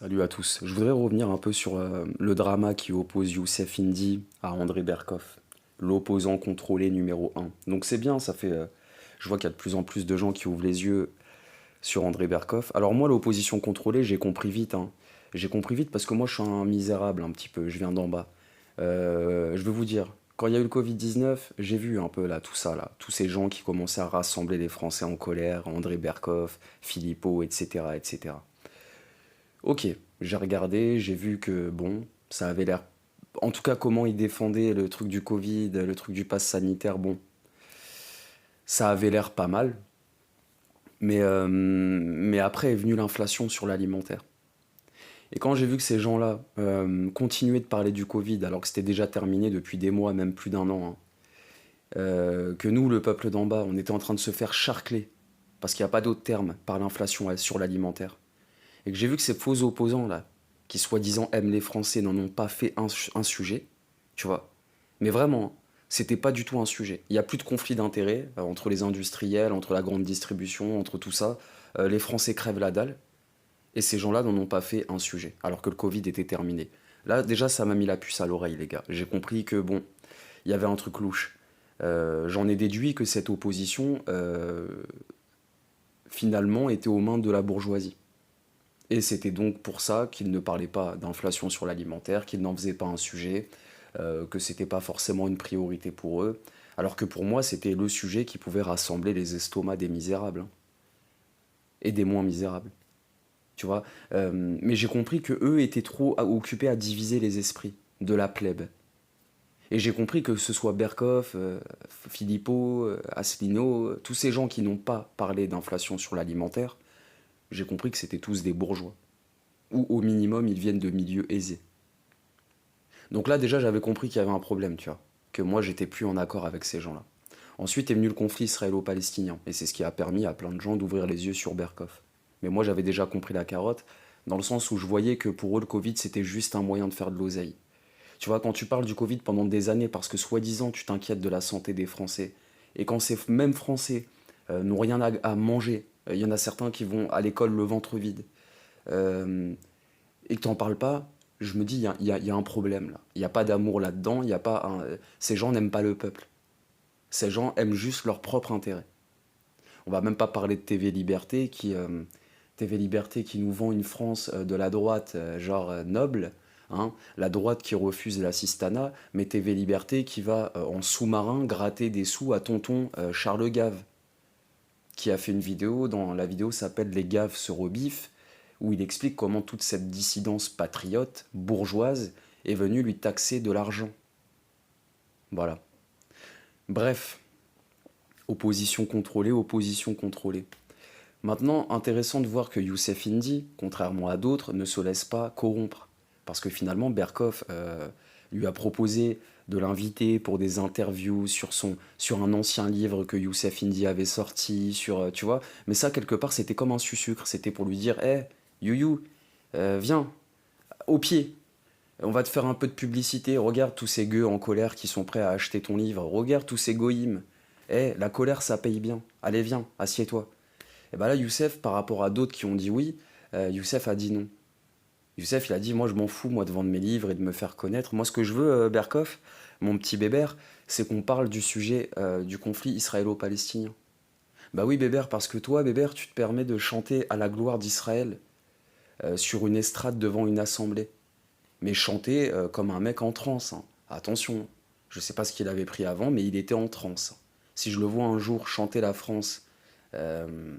Salut à tous. Je voudrais revenir un peu sur le drama qui oppose Youssef Indy à André Berkoff, l'opposant contrôlé numéro un. Donc c'est bien, ça fait. Je vois qu'il y a de plus en plus de gens qui ouvrent les yeux sur André Berkoff. Alors moi, l'opposition contrôlée, j'ai compris vite, hein. J'ai compris vite parce que moi, je suis un misérable un petit peu. Je viens d'en bas. Je vais vous dire, quand il y a eu le Covid-19, j'ai vu un peu là tout ça là, tous ces gens qui commençaient à rassembler les Français en colère, André Berkoff, Philippot, etc., etc. Ok, j'ai regardé, j'ai vu que bon, ça avait l'air. En tout cas, comment ils défendaient le truc du Covid, le truc du pass sanitaire, bon, ça avait l'air pas mal. Mais après est venue l'inflation sur l'alimentaire. Et quand j'ai vu que ces gens-là continuaient de parler du Covid alors que c'était déjà terminé depuis des mois, même plus d'un an, hein, que nous, le peuple d'en bas, on était en train de se faire charcler, parce qu'il n'y a pas d'autre terme, par l'inflation sur l'alimentaire. Et que j'ai vu que ces faux opposants là, qui soi-disant aiment les Français, n'en ont pas fait un sujet, tu vois. Mais vraiment, hein, c'était pas du tout un sujet. Il n'y a plus de conflit d'intérêts entre les industriels, entre la grande distribution, entre tout ça. Les Français crèvent la dalle, et ces gens-là n'en ont pas fait un sujet, alors que le Covid était terminé. Là, déjà, ça m'a mis la puce à l'oreille, les gars. J'ai compris que, bon, il y avait un truc louche. J'en ai déduit que cette opposition, finalement, était aux mains de la bourgeoisie. Et c'était donc pour ça qu'ils ne parlaient pas d'inflation sur l'alimentaire, qu'ils n'en faisaient pas un sujet, que c'était pas forcément une priorité pour eux. Alors que pour moi, c'était le sujet qui pouvait rassembler les estomacs des misérables, hein, et des moins misérables. Tu vois. Mais j'ai compris que eux étaient trop occupés à diviser les esprits de la plèbe. Et j'ai compris que ce soit Berkoff, Philippot, Asselineau, tous ces gens qui n'ont pas parlé d'inflation sur l'alimentaire, j'ai compris que c'était tous des bourgeois. Ou au minimum, ils viennent de milieux aisés. Donc là, déjà, j'avais compris qu'il y avait un problème, tu vois. Que moi, j'étais plus en accord avec ces gens-là. Ensuite est venu le conflit israélo-palestinien. Et c'est ce qui a permis à plein de gens d'ouvrir les yeux sur Berkoff. Mais moi, j'avais déjà compris la carotte, dans le sens où je voyais que pour eux, le Covid, c'était juste un moyen de faire de l'oseille. Tu vois, quand tu parles du Covid pendant des années, parce que soi-disant, tu t'inquiètes de la santé des Français, et quand ces mêmes Français n'ont rien à manger, il y en a certains qui vont à l'école le ventre vide, euh, et que t'en parles pas, je me dis, il y a un problème là. Il n'y a pas d'amour là-dedans, il y a pas ces gens n'aiment pas le peuple. Ces gens aiment juste leur propre intérêt. On va même pas parler de TV Liberté TV Liberté qui nous vend une France de la droite, genre noble, hein, la droite qui refuse l'assistanat, mais TV Liberté qui va en sous-marin gratter des sous à tonton Charles Gave, qui a fait une vidéo, dans la vidéo s'appelle Les Gaves se rebiffent, où il explique comment toute cette dissidence patriote, bourgeoise, est venue lui taxer de l'argent. Voilà. Bref, opposition contrôlée, opposition contrôlée. Maintenant, intéressant de voir que Youssef Indy, contrairement à d'autres, ne se laisse pas corrompre. Parce que finalement, Berkoff lui a proposé de l'inviter pour des interviews sur un ancien livre que Youssef Indy avait sorti, tu vois. Mais ça, quelque part, c'était comme un sucre. C'était pour lui dire, hé, hey, You, viens, au pied. On va te faire un peu de publicité. Regarde tous ces gueux en colère qui sont prêts à acheter ton livre. Regarde tous ces goïms. Eh, la colère, ça paye bien. Allez, viens, assieds-toi. Et bah là, Youssef, par rapport à d'autres qui ont dit oui, Youssef a dit non. Youssef, il a dit, moi, je m'en fous, moi, de vendre mes livres et de me faire connaître. Moi, ce que je veux, Berkoff, mon petit bébert, c'est qu'on parle du sujet du conflit israélo-palestinien. Bah oui, bébert, parce que toi, bébert, tu te permets de chanter à la gloire d'Israël sur une estrade devant une assemblée. Mais chanter comme un mec en transe, hein. Attention, je sais pas ce qu'il avait pris avant, mais il était en transe. Si je le vois un jour chanter la France, euh,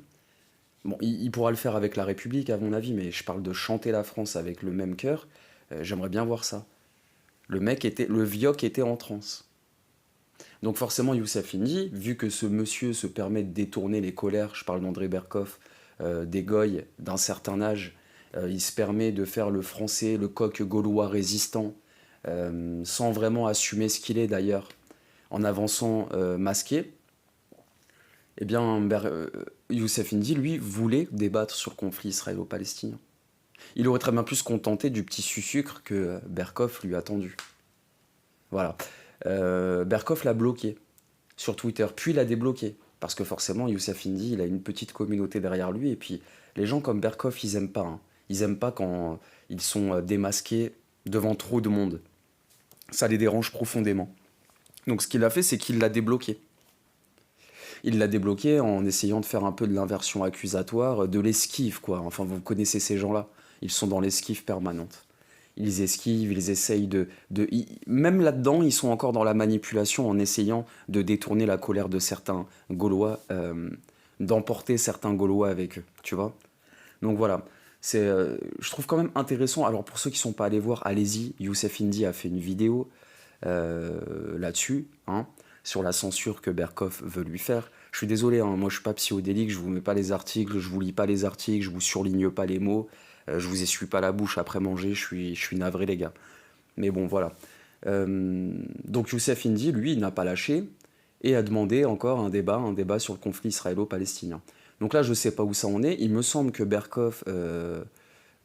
bon, il pourra le faire avec la République, à mon avis, mais je parle de chanter la France avec le même cœur. J'aimerais bien voir ça. Le vioc était en transe. Donc forcément, Youssef Indy, vu que ce monsieur se permet de détourner les colères, je parle d'André Berkoff, des goys d'un certain âge, il se permet de faire le français, le coq gaulois résistant, sans vraiment assumer ce qu'il est d'ailleurs, en avançant masqué, eh bien, Youssef Indy, lui, voulait débattre sur le conflit israélo-palestinien. Il aurait très bien pu se contenter du petit sucre que Berkoff lui a tendu. Voilà. Berkoff l'a bloqué sur Twitter, puis l'a débloqué. Parce que forcément, Youssef Indy, il a une petite communauté derrière lui, et puis les gens comme Berkoff, ils aiment pas, hein. Ils aiment pas quand ils sont démasqués devant trop de monde. Ça les dérange profondément. Donc ce qu'il a fait, c'est qu'il l'a débloqué. Il l'a débloqué en essayant de faire un peu de l'inversion accusatoire, de l'esquive, quoi. Enfin, vous connaissez ces gens-là. Ils sont dans l'esquive permanente. Ils esquivent, ils essayent même là-dedans, ils sont encore dans la manipulation en essayant de détourner la colère de certains Gaulois, d'emporter certains Gaulois avec eux, tu vois. Donc voilà, je trouve quand même intéressant. Alors pour ceux qui sont pas allés voir, allez-y. Youssef Indy a fait une vidéo là-dessus, hein, sur la censure que Berkoff veut lui faire. Je suis désolé, hein, moi je suis pas psychodélique, je vous mets pas les articles, je vous lis pas les articles, je vous surligne pas les mots, je vous essuie pas la bouche après manger, je suis navré les gars. Mais bon voilà. Donc Youssef Indy, lui, il n'a pas lâché et a demandé encore un débat sur le conflit israélo-palestinien. Donc là, je sais pas où ça en est. Il me semble que Berkoff,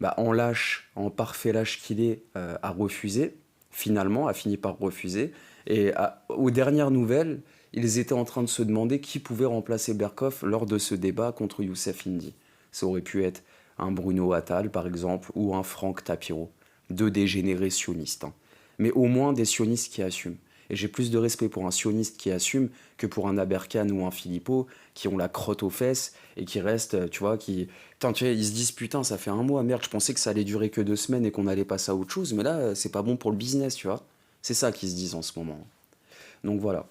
en lâche, en parfait lâche qu'il est, a refusé. Finalement, a fini par refuser. Et aux dernières nouvelles, ils étaient en train de se demander qui pouvait remplacer Berkoff lors de ce débat contre Youssef Indy. Ça aurait pu être un Bruno Attal, par exemple, ou un Franck Tapiro. Deux dégénérés sionistes, hein. Mais au moins des sionistes qui assument. Et j'ai plus de respect pour un sioniste qui assume que pour un Aberkan ou un Philippot qui ont la crotte aux fesses et qui restent, tu vois, Putain, tu vois, ils se disent, putain, ça fait un mois, merde, je pensais que ça allait durer que 2 semaines et qu'on allait passer à autre chose, mais là, c'est pas bon pour le business, tu vois. C'est ça qu'ils se disent en ce moment. Donc voilà.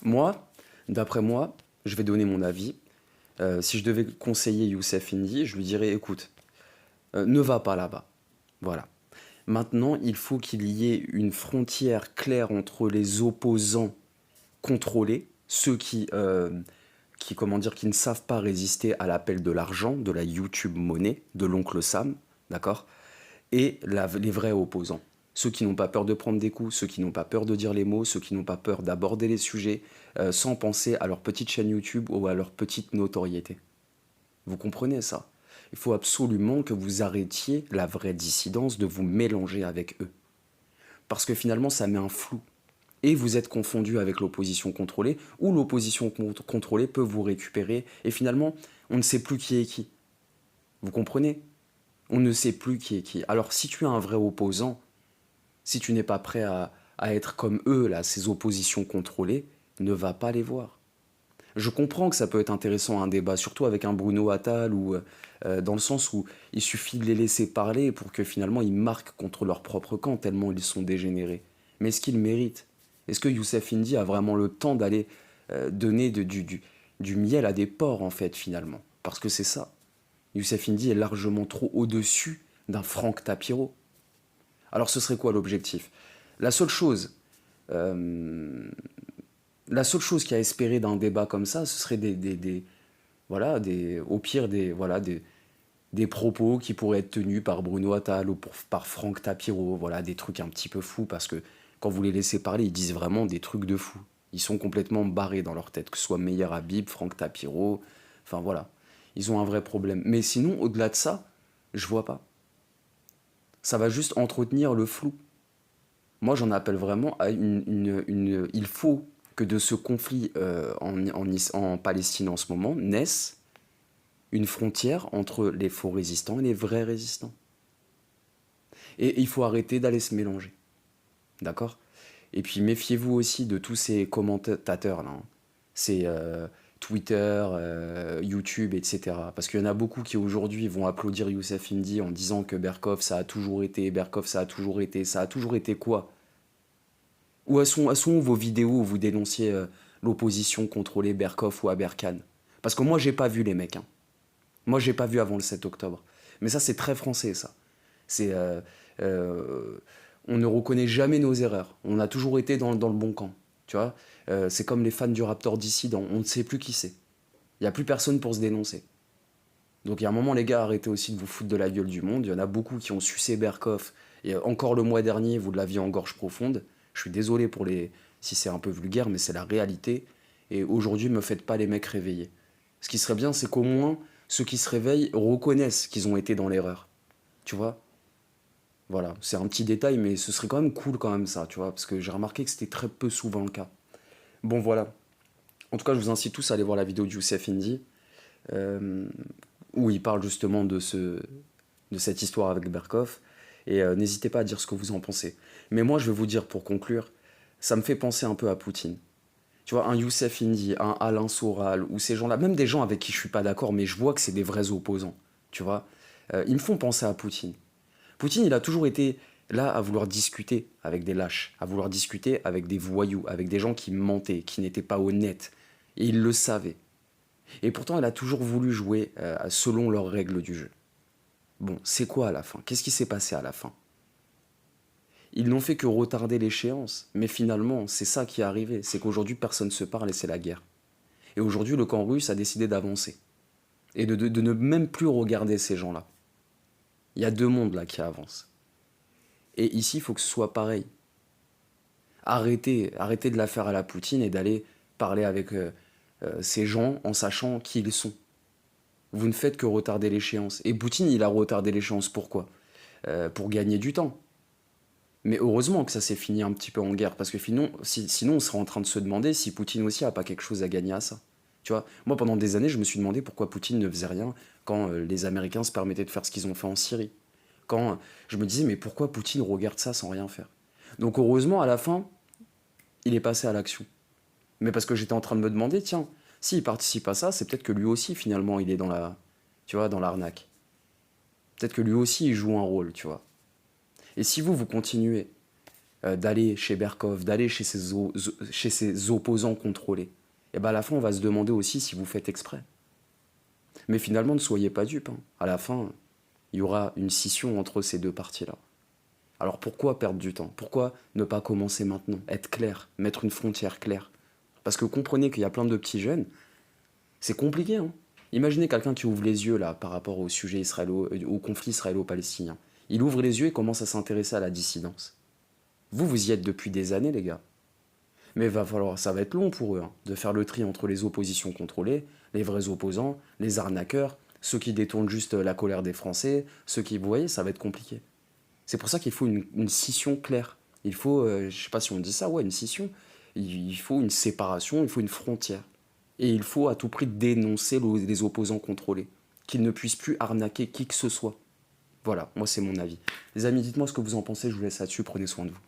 Moi, d'après moi, je vais donner mon avis. Si je devais conseiller Youssef Indy, je lui dirais, écoute, ne va pas là-bas. Voilà. Maintenant, il faut qu'il y ait une frontière claire entre les opposants contrôlés, ceux comment dire, qui ne savent pas résister à l'appel de l'argent, de la YouTube monnaie, de l'oncle Sam, d'accord, et les vrais opposants. Ceux qui n'ont pas peur de prendre des coups, ceux qui n'ont pas peur de dire les mots, ceux qui n'ont pas peur d'aborder les sujets, sans penser à leur petite chaîne YouTube ou à leur petite notoriété. Vous comprenez ça? Il faut absolument que vous arrêtiez la vraie dissidence de vous mélanger avec eux. Parce que finalement, ça met un flou. Et vous êtes confondu avec l'opposition contrôlée, ou l'opposition contrôlée peut vous récupérer, et finalement, on ne sait plus qui est qui. Vous comprenez? On ne sait plus qui est qui. Alors si tu es un vrai opposant, si tu n'es pas prêt à être comme eux, là, ces oppositions contrôlées, ne va pas les voir. Je comprends que ça peut être intéressant un débat, surtout avec un Bruno Attal, ou dans le sens où il suffit de les laisser parler pour que finalement ils marquent contre leur propre camp, tellement ils sont dégénérés. Mais est-ce qu'ils méritent? Est-ce que Youssef Indy a vraiment le temps d'aller donner du miel à des porcs, en fait, finalement? Parce que c'est ça. Youssef Indy est largement trop au-dessus d'un Franck Tapiro. Alors ce serait quoi l'objectif? La seule chose, la seule chose qu'il y a à espérer d'un débat comme ça, ce serait voilà, au pire des propos qui pourraient être tenus par Bruno Attal ou par Franck Tapiro, voilà, des trucs un petit peu fous, parce que quand vous les laissez parler, ils disent vraiment des trucs de fous. Ils sont complètement barrés dans leur tête, que ce soit Meyer Habib, Franck Tapiro, enfin voilà. Ils ont un vrai problème. Mais sinon, au-delà de ça, je vois pas. Ça va juste entretenir le flou. Moi, j'en appelle vraiment à il faut que de ce conflit en Palestine en ce moment naisse une frontière entre les faux résistants et les vrais résistants. Et il faut arrêter d'aller se mélanger. D'accord? Et puis méfiez-vous aussi de tous ces commentateurs là, hein. Ces Twitter, YouTube, etc. Parce qu'il y en a beaucoup qui aujourd'hui vont applaudir Youssef Indy en disant que Berkoff ça a toujours été, Berkoff ça a toujours été, ça a toujours été quoi? Où sont où vos vidéos où vous dénonciez l'opposition contrôlée Berkoff ou Aberkan? Parce que moi j'ai pas vu les mecs, hein. Moi j'ai pas vu avant le 7 octobre. Mais ça c'est très français ça. C'est on ne reconnaît jamais nos erreurs. On a toujours été dans le bon camp. Tu vois, c'est comme les fans du Raptor dissident. On ne sait plus qui c'est. Il n'y a plus personne pour se dénoncer. Donc il y a un moment, les gars, arrêtez aussi de vous foutre de la gueule du monde. Il y en a beaucoup qui ont sucé Berkoff. Et encore le mois dernier, vous l'aviez en gorge profonde. Je suis désolé si c'est un peu vulgaire, mais c'est la réalité. Et aujourd'hui, me faites pas les mecs réveillés. Ce qui serait bien, c'est qu'au moins, ceux qui se réveillent reconnaissent qu'ils ont été dans l'erreur. Tu vois? Voilà, c'est un petit détail, mais ce serait quand même cool quand même ça, tu vois, parce que j'ai remarqué que c'était très peu souvent le cas. Bon, voilà. En tout cas, je vous incite tous à aller voir la vidéo de Youssef Indy, où il parle justement de cette histoire avec Berkoff. Et n'hésitez pas à dire ce que vous en pensez. Mais moi, je vais vous dire pour conclure, ça me fait penser un peu à Poutine. Tu vois, un Youssef Indy, un Alain Soral, ou ces gens-là, même des gens avec qui je suis pas d'accord, mais je vois que c'est des vrais opposants. Tu vois, ils me font penser à Poutine. Poutine, il a toujours été là à vouloir discuter avec des lâches, à vouloir discuter avec des voyous, avec des gens qui mentaient, qui n'étaient pas honnêtes. Et il le savait. Et pourtant, il a toujours voulu jouer selon leurs règles du jeu. Bon, c'est quoi à la fin? Qu'est-ce qui s'est passé à la fin? Ils n'ont fait que retarder l'échéance. Mais finalement, c'est ça qui est arrivé. C'est qu'aujourd'hui, personne ne se parle et c'est la guerre. Et aujourd'hui, le camp russe a décidé d'avancer. Et de ne même plus regarder ces gens-là. Il y a deux mondes là qui avancent. Et ici, il faut que ce soit pareil. Arrêtez de la faire à la Poutine et d'aller parler avec ces gens en sachant qui ils sont. Vous ne faites que retarder l'échéance. Et Poutine, il a retardé l'échéance pourquoi? Pour gagner du temps. Mais heureusement que ça s'est fini un petit peu en guerre, parce que sinon on serait en train de se demander si Poutine aussi a pas quelque chose à gagner à ça. Tu vois, moi pendant des années, je me suis demandé pourquoi Poutine ne faisait rien quand les Américains se permettaient de faire ce qu'ils ont fait en Syrie. Quand je me disais, mais pourquoi Poutine regarde ça sans rien faire? Donc heureusement, à la fin, il est passé à l'action. Mais parce que j'étais en train de me demander, tiens, s'il participe à ça, c'est peut-être que lui aussi, finalement, il est tu vois, dans l'arnaque. Peut-être que lui aussi, il joue un rôle, tu vois. Et si vous continuez d'aller chez Berkov, d'aller chez ses opposants contrôlés, et ben à la fin, on va se demander aussi si vous faites exprès. Mais finalement, ne soyez pas dupes, hein. À la fin, il y aura une scission entre ces deux parties-là. Alors pourquoi perdre du temps? Pourquoi ne pas commencer maintenant? Être clair, mettre une frontière claire. Parce que comprenez qu'il y a plein de petits jeunes, c'est compliqué, hein. Imaginez quelqu'un qui ouvre les yeux là par rapport au sujet au conflit israélo-palestinien. Il ouvre les yeux et commence à s'intéresser à la dissidence. Vous y êtes depuis des années, les gars. Mais ça va être long pour eux, hein, de faire le tri entre les oppositions contrôlées, les vrais opposants, les arnaqueurs, ceux qui détournent juste la colère des Français, ceux qui, vous voyez, ça va être compliqué. C'est pour ça qu'il faut une scission claire. Il faut, je sais pas si on dit ça, ouais, une scission. Il faut une séparation, il faut une frontière. Et il faut à tout prix dénoncer les opposants contrôlés, qu'ils ne puissent plus arnaquer qui que ce soit. Voilà, moi c'est mon avis. Les amis, dites-moi ce que vous en pensez, je vous laisse là-dessus, prenez soin de vous.